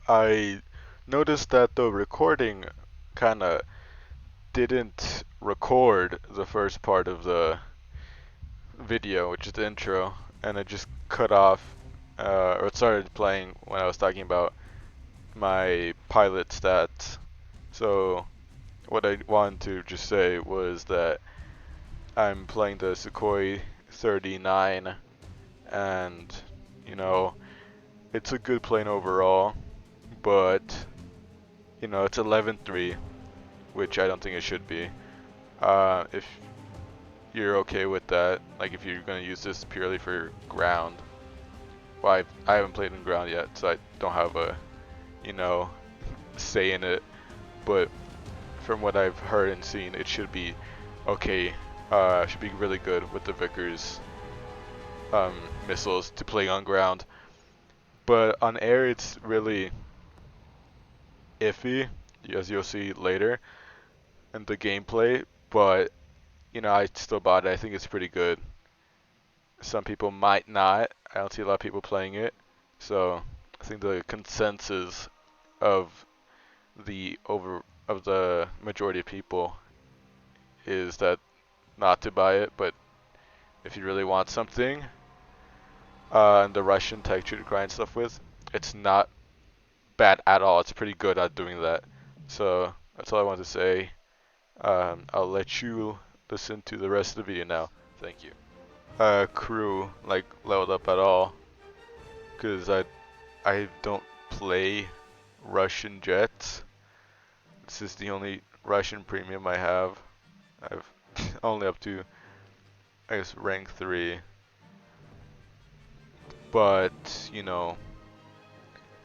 I noticed that the recording kind of didn't record the first part of the video, which is the intro, and it just cut off, or it started playing when I was talking about my pilot stats. So what I wanted to just say was that I'm playing the SU39, and you know, it's a good plane overall, but it's 11-3, which I don't think it should be. If you're okay with that, like if you're going to use this purely for ground, well, I haven't played in ground yet, so I don't have a, you know, say in it, but from what I've heard and seen, it should be okay, should be really good with the Vickers um, missiles to play on ground. But on air, it's really iffy, as you'll see later in the gameplay, but I still bought it. I think it's pretty good. Some people might not. I don't see a lot of people playing it. So I think the consensus of the majority of people is that not to buy it, but if you really want something, and the Russian tech to grind stuff with, it's not bad at all. It's pretty good at doing that. So that's all I want to say. I'll let you listen to the rest of the video now. Thank you. Crew like leveled up at all, because I don't play Russian jets. This is the only Russian premium I have. I've only up to, I guess, rank 3. But,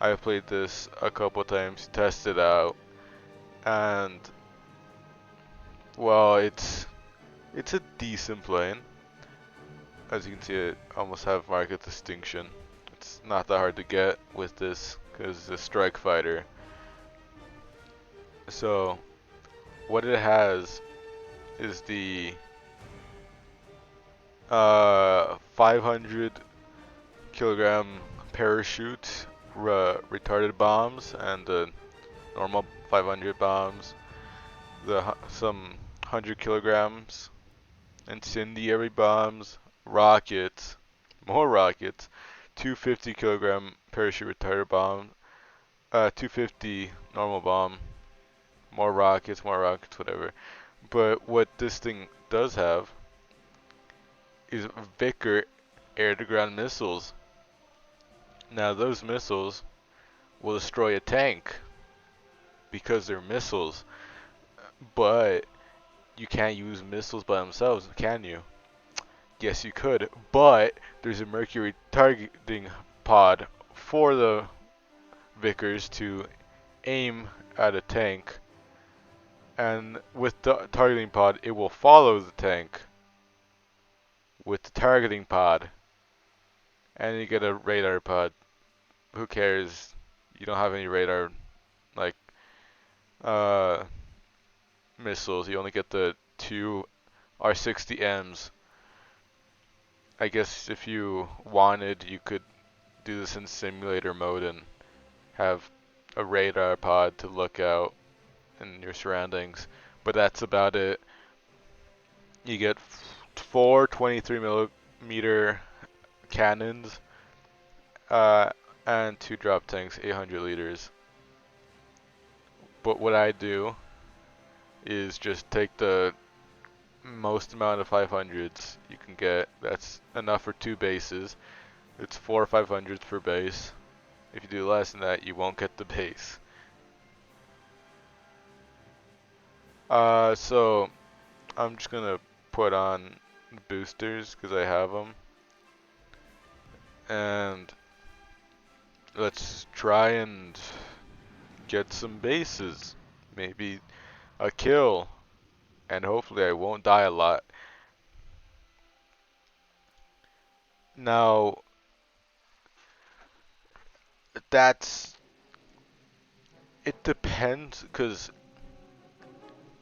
I've played this a couple times, tested out, and, well, it's a decent plane. As you can see, it almost have market distinction. It's not that hard to get with this, because it's a strike fighter. So, what it has is the 500 kilogram parachute retarded bombs and the normal 500 bombs, some 100 kilograms incendiary bombs, rockets, more rockets, 250 kilogram parachute retarded bomb, 250 normal bomb, more rockets, whatever. But what this thing does have is Vickers air-to-ground missiles. Now those missiles will destroy a tank because they're missiles, but you can't use missiles by themselves, can you? Yes, you could, but there's a Mercury targeting pod for the Vickers to aim at a tank, and with the targeting pod, it will follow the tank with the targeting pod, and you get a radar pod. Who cares? You don't have any radar, like, uh, missiles. You only get the 2 R60Ms. I guess if you wanted, you could do this in simulator mode and have a radar pod to look out in your surroundings, but that's about it. You get 4 23 millimeter cannons, uh, and 2 drop tanks, 800 liters. But what I do is just take the most amount of 500s you can get. That's enough for 2 bases. It's 4 500s per base. If you do less than that, you won't get the base. So I'm just gonna put on boosters because I have them, and let's try and get some bases, maybe a kill, and hopefully I won't die a lot. Now, it depends, because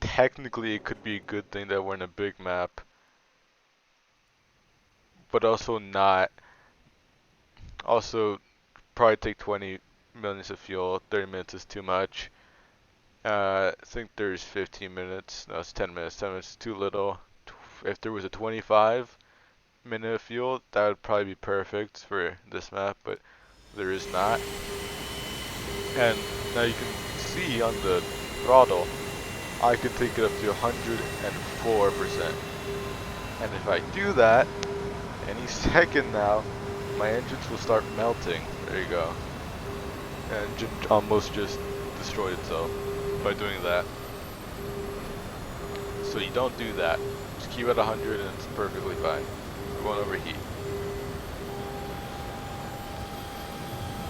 technically it could be a good thing that we're in a big map, but also not. Also, probably take 20 millions of fuel. 30 minutes is too much. I think there's 15 minutes. No, it's 10 minutes. 10 minutes is too little. If there was a 25-minute of fuel, that would probably be perfect for this map, but there is not. And now you can see on the throttle, I can take it up to 104%. And if I do that, any second now, my engines will start melting. There you go. Engine almost just destroyed itself by doing that. So you don't do that. Just keep it at 100 and it's perfectly fine. It won't overheat.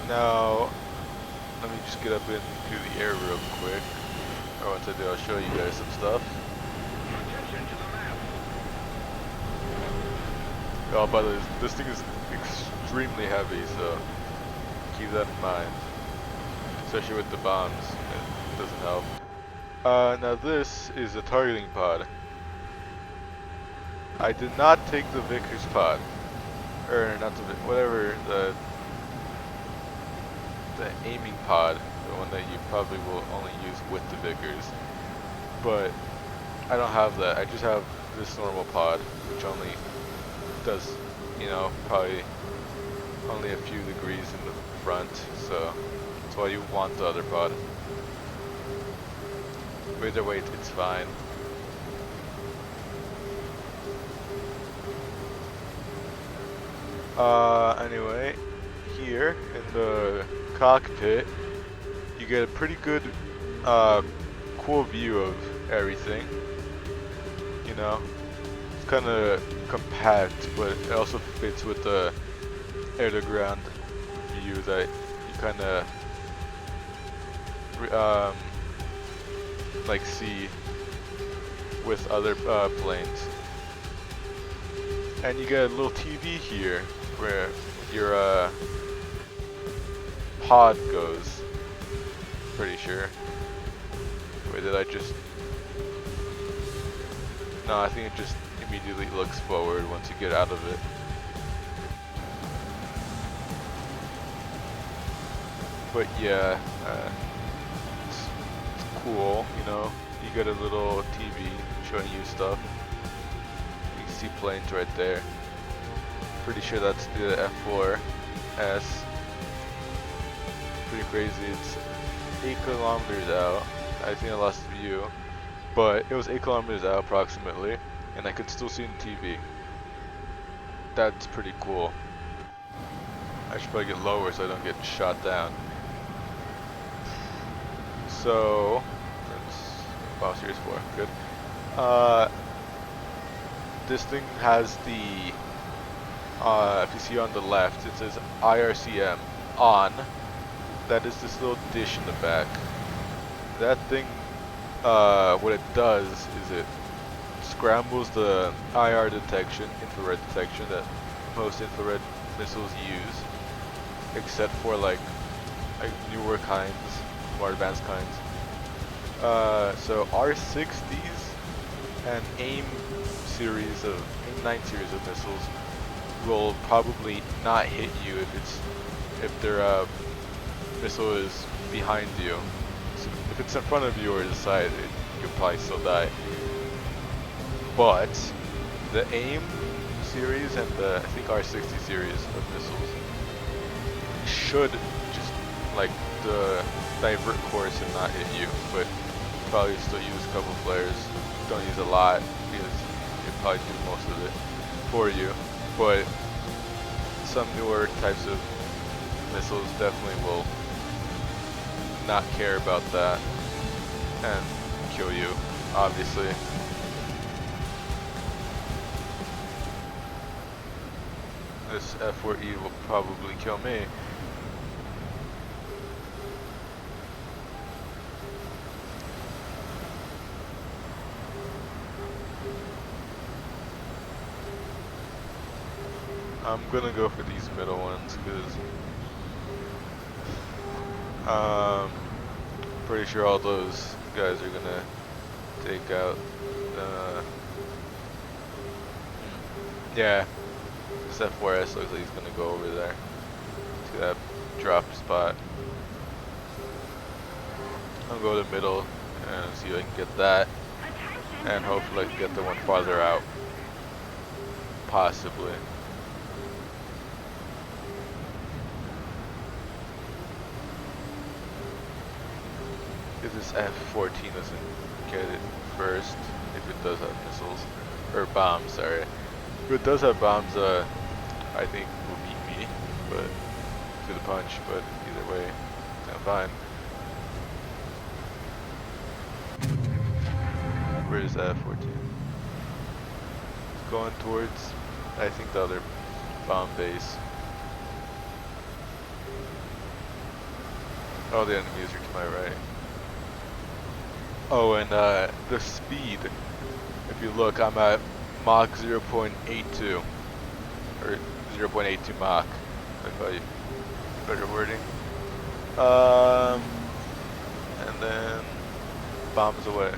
Now, let me just get up into the air real quick. Or once I do, I'll show you guys some stuff. Oh, by the way, this thing is extremely heavy, so keep that in mind. Especially with the bombs, it doesn't help. Now this is a targeting pod. I did not take the Vickers pod, or not the whatever the aiming pod, the one that you probably will only use with the Vickers. But I don't have that. I just have this normal pod, which only does, you know, probably only a few degrees in the front, so that's why you want the other pod. But either way, it's fine. Anyway, here in the cockpit, you get a pretty good, cool view of everything. You know, it's kind of compact, but it also fits with the air-to-ground view that you kind of like see with other planes. And you get a little TV here where your pod goes. Pretty sure. Wait, did I just? No, I think it just immediately looks forward once you get out of it. But yeah, it's cool, you know. You get a little TV showing you stuff. You can see planes right there. Pretty sure that's the F4S. Pretty crazy. It's 8 kilometers out. I think I lost the view, but it was 8 kilometers out approximately, and I could still see the TV. That's pretty cool. I should probably get lower so I don't get shot down. So, that's wow, series 4, good. This thing has the, if you see on the left, it says IRCM on. That is this little dish in the back. That thing, what it does is it scrambles the IR detection, infrared detection that most infrared missiles use, except for like newer kinds, more advanced kinds. So R60s and AIM 9 series of missiles will probably not hit you if their missile is behind you. So if it's in front of you or to the side, you'll probably still die. But the AIM series and the, I think, R60 series of missiles should just like the divert course and not hit you, but probably still use a couple flares. Don't use a lot because you probably do most of it for you. But some newer types of missiles definitely will not care about that and kill you, obviously. This F4E will probably kill me. I'm gonna go for these middle ones because pretty sure all those guys are gonna take out yeah, this F4S looks like he's gonna go over there to that drop spot. I'll go to the middle and see if I can get that. And hopefully I can get the one farther out. Possibly. If this F-14 doesn't get it first, if it does have missiles, or bombs, sorry. If it does have bombs, I think it will beat me, but to the punch, but either way, I'm fine. Where's F-14? It's going towards, I think, the other bomb base. Oh, the enemies are to my right. Oh, and the speed, if you look, I'm at Mach 0.82, or 0.82 Mach, if I better wording. And then bombs away.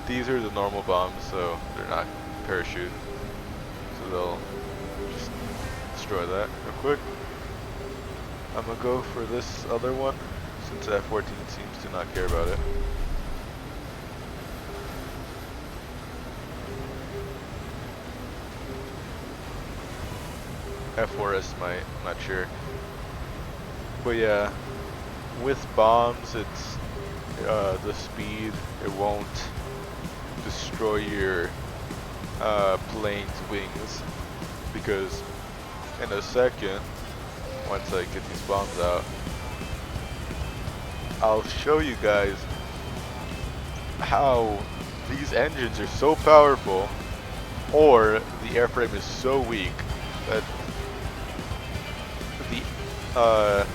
These are the normal bombs, so they're not parachute, so they'll just destroy that real quick. I'm gonna go for this other one, since F-14 seems to not care about it. F4S might, I'm not sure. But yeah, with bombs, it's the speed, it won't destroy your plane's wings, because in a second, once I get these bombs out, I'll show you guys how these engines are so powerful, or the airframe is so weak that the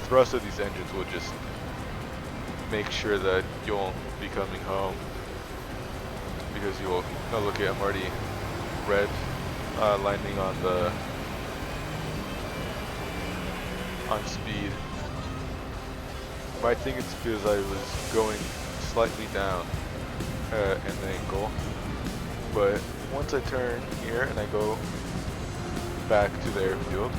thrust of these engines will just make sure that you won't be coming home, because you will, oh look at, I'm already red, landing on the, on speed. But I think it's because I was going slightly down an angle, but once I turn here and I go back to the airfield,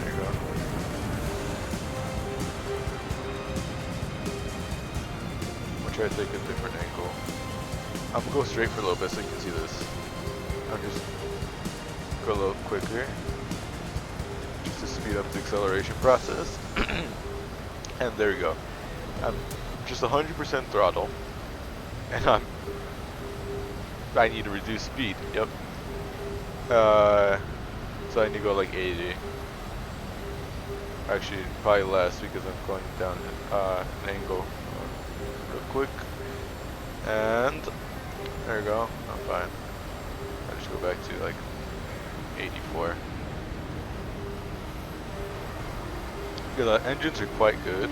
there you go. I'm gonna try to take a different angle. I'm gonna go straight for a little bit so you can see this. I'll just go a little quicker, just to speed up the acceleration process. And there we go. I'm just 100% throttle, and I need to reduce speed. Yep. So I need to go like 80. Actually, probably less because I'm going down an angle real quick. And there we go. I'm fine. I just go back to like 84. Yeah, the engines are quite good.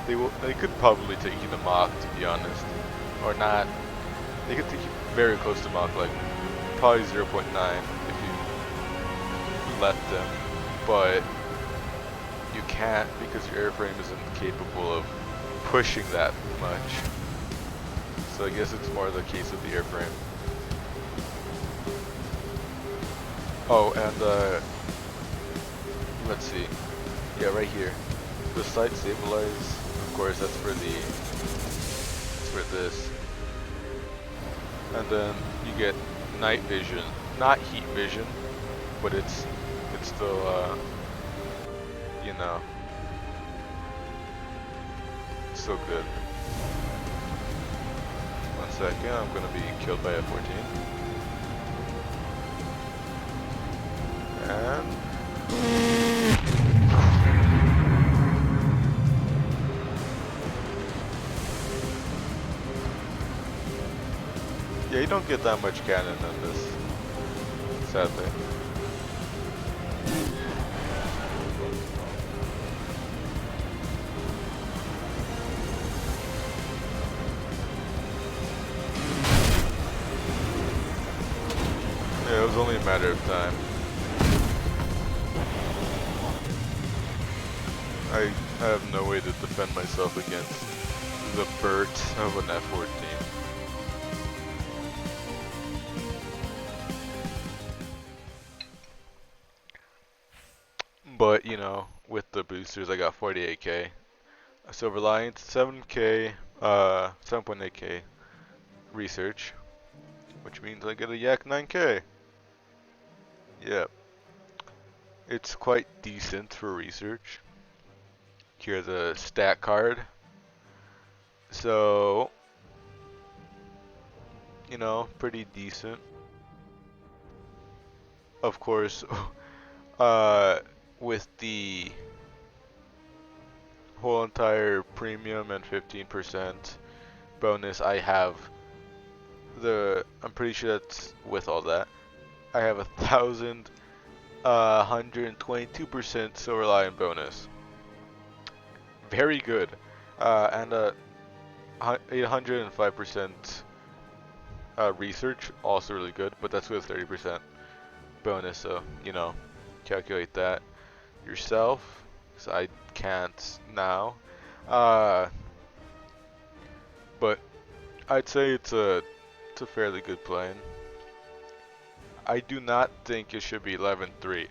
They could probably take you to Mach, to be honest, or not. They could take you very close to Mach, like probably 0.9 if you let them, but you can't because your airframe isn't capable of pushing that much. So I guess it's more the case of the airframe. Oh, and let's see. Yeah, right here. The side stabilize, of course, that's for the, it's for this. And then you get night vision, not heat vision, but it's still, you know, still good. 1 second, I'm gonna be killed by F-14. And yeah, you don't get that much cannon in this, sadly. Yeah, it was only a matter of time. I have no way to defend myself against the BERT of an F-14. But you know, with the boosters, I got 48k. A Silver Lion 7k, 7.8k research, which means I get a Yak 9k. Yeah, it's quite decent for research. Here's a stat card. So, you know, pretty decent. Of course, uh, with the whole entire premium and 15% bonus, I have I'm pretty sure that's with all that. I have 1,122% Silver Lion bonus. Very good. And 805% research, also really good, but that's with 30% bonus, so, you know, calculate that yourself, because I can't now. Uh, but I'd say it's a fairly good plan. I do not think it should be 11-3.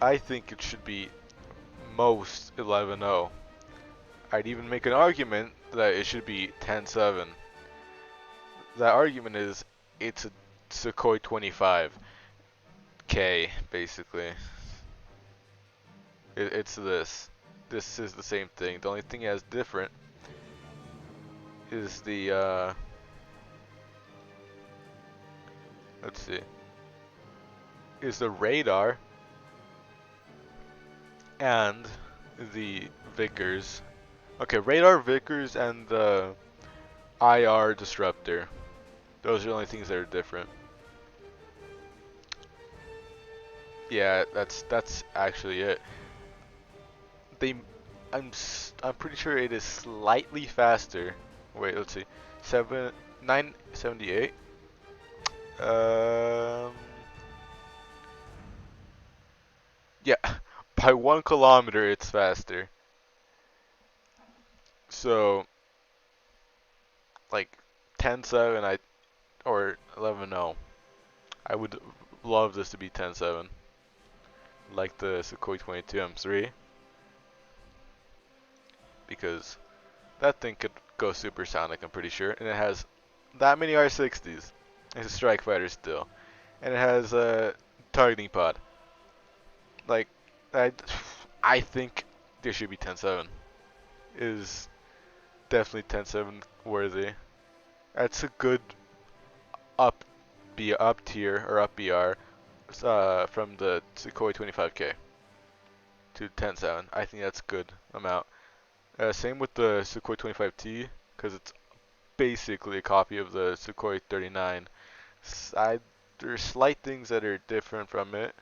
I think it should be most 11-0. I'd even make an argument that it should be 10-7. That argument is it's a Sukhoi 25K, basically. It's this. This is the same thing. The only thing that's different is the, let's see, is the radar and the Vickers. Okay, radar, Vickers, and the IR disruptor. Those are the only things that are different. Yeah, that's actually it. They, I'm pretty sure it is slightly faster. Wait, let's see, 978. Um, yeah, by 1 kilometer it's faster. So like 10-7, or 11-0. I would love this to be 10-7, like the Sukhoi 22 M3, because that thing could go supersonic, I'm pretty sure, and it has that many R60s. It's a strike fighter still, and it has a targeting pod. Like, I, I think there should be 10-7. Is definitely 10-7 worthy. That's a good up up tier or up BR from the Sukhoi 25K to 10-7. I think that's a good amount. Same with the Sukhoi 25T, because it's basically a copy of the Sukhoi 39. There's slight things that are different from it.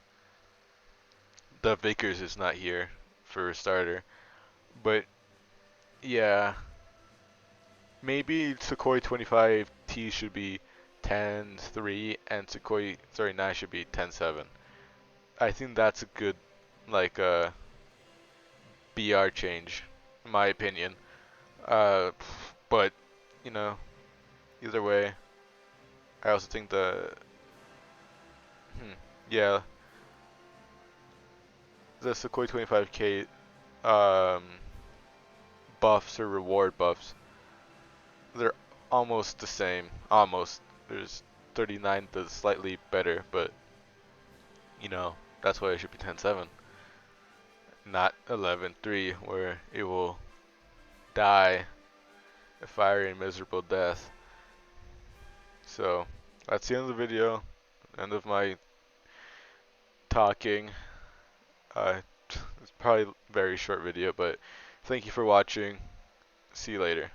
The Vickers is not here for a starter, but yeah, maybe Sukhoi 25T should be 10-3 and Sukhoi 39 should be 10-7. I think that's a good, like, BR change, in my opinion. Uh, but, you know, either way, I also think yeah, the Sukhoi 25K um, buffs or reward buffs, they're almost the same. Almost. There's 39 that's slightly better, but, you know, that's why it should be 10-7. Not 11-3, where it will die a fiery and miserable death. So, that's the end of the video. End of my talking. It's probably a very short video, but thank you for watching. See you later.